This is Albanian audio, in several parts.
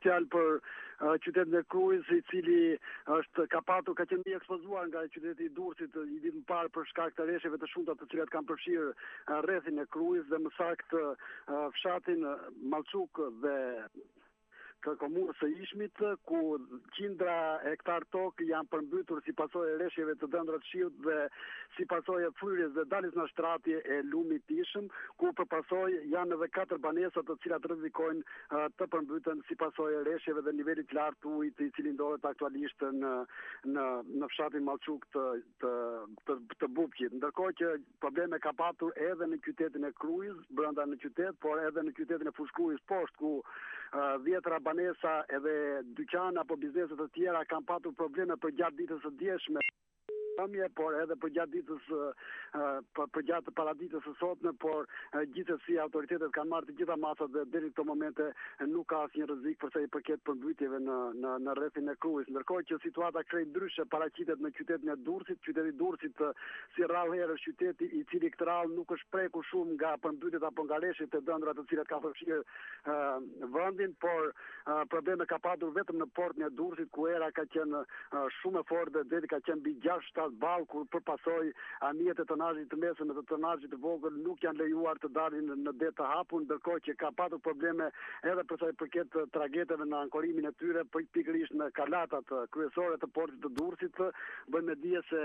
fjalë për qytetin e Krujës, i cili ka qenë i ekspozuar nga qyteti i Durrësit i ditë më parë për shkak të rreshjeve të shumta të cilat kanë përfshirë rrethin e Krujës dhe më saktë fshatin Mallçuk dhe të komunës së Ishmit, ku qindra hektar tokë janë përmbytur si pasojë e rreshjeve të dëndra të shiut dhe si pasojë e fryrjes dhe daljes në shtratje e lumit të Ishëm, ku për pasojë janë edhe 4 banesa të cilat rrezikojnë të përmbyten si pasojë e rreshjeve dhe nivelit lartë të ujit i cili ndodhet aktualisht në fshatin Mallçuk të Bupqit. Ndërkohë që probleme ka patur edhe në qytetin e Krujës, brenda në qytet, por edhe në qytetin e Fushkrujës poshtë, ku 10 banesa edhe dyqan apo biznese të tjera kanë patur probleme për gjatë ditës së djeshme, por edhe për gjatë ditës për gjatë paraditës së sotme, por gjithsesi autoritetet kanë marrë të gjitha masat dhe deri në këtë momente nuk ka asnjë rrezik për sa i përket përmbytjeve në rrethin e Krujës. Ndërkohë që situata krejt ndryshe paraqitet në qytetin e Durrësit, qyteti i Durrësit si rrallë herësh qyteti i cili këtë rallë nuk është prekur shumë nga përmbytjet apo nga rreshjet e dëndra të cilat ka përfshirë vendin, por probleme ka patur vetëm në portin e Durrësit, ku era ka qenë shumë e fortë dhe deri ka qenë mbi 6-7 ballë, kur përpasoj anijet e tonazhit të mesëm dhe të tonazhit të vogël nuk janë lejuar të dalin në det të hapur, ndërkohë që ka patur probleme edhe për sa i përket tragedave në ankorimin e tyre, pikërisht në kalatat kryesore të portit të Durrësit. Bëjmë me dije se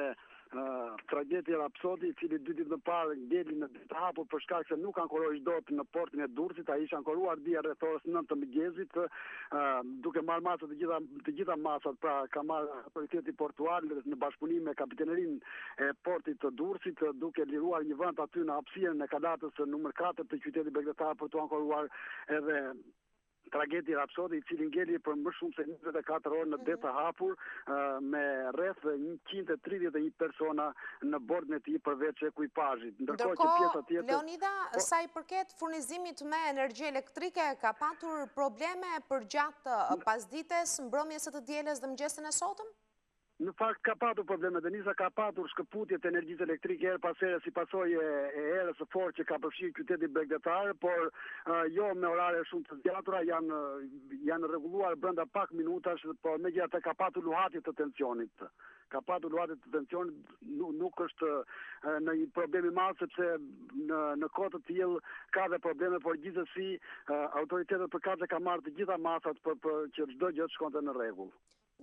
tragedja Rapsodi, i cili 2 ditë më parë ngeli në det të hapur për shkak se nuk ankoroi dot në portin e Durrësit, ai ishte ankoruar dia rreth orës 9 të mëngjesit, duke marrë masat të gjitha masat, pra ka marrë autoriteti portuar në bashkëpunim me kapitenerinë e portit të Durrësit, duke liruar një vend aty në hapësirën e kalatës numër 4 të qytetit Begletar për të ankoruar edhe tragedi Rapsodi, i cili ngeli për më shumë se 24 orë në det të hapur, me rreth 131 persona në bordin e tij përveç ekuipazhit. Ndërkohë që pjesa tjetër, Leonida, sa i përket furnizimit me energji elektrike, ka patur probleme për gjatë pasdites, mbrëmjes së të dielës dhe mëngjesin e sotëm? Në fakt ka patur probleme, Denisa, ka patur shkëputje të energjisë elektrike her pas here si pasojë e erës së fortë që ka përfshirë qytetin Begletar, por jo me orare shumë të zgjatura, janë rregulluar brenda pak minutash, por megjithatë ka patur luhatje të tensionit. Nuk është në një problem i madh, sepse në kohë të tillë ka dhe probleme, por gjithsesi autoritetet përkatëse kanë marrë të gjitha masat për që çdo gjë të shkonte në rregull.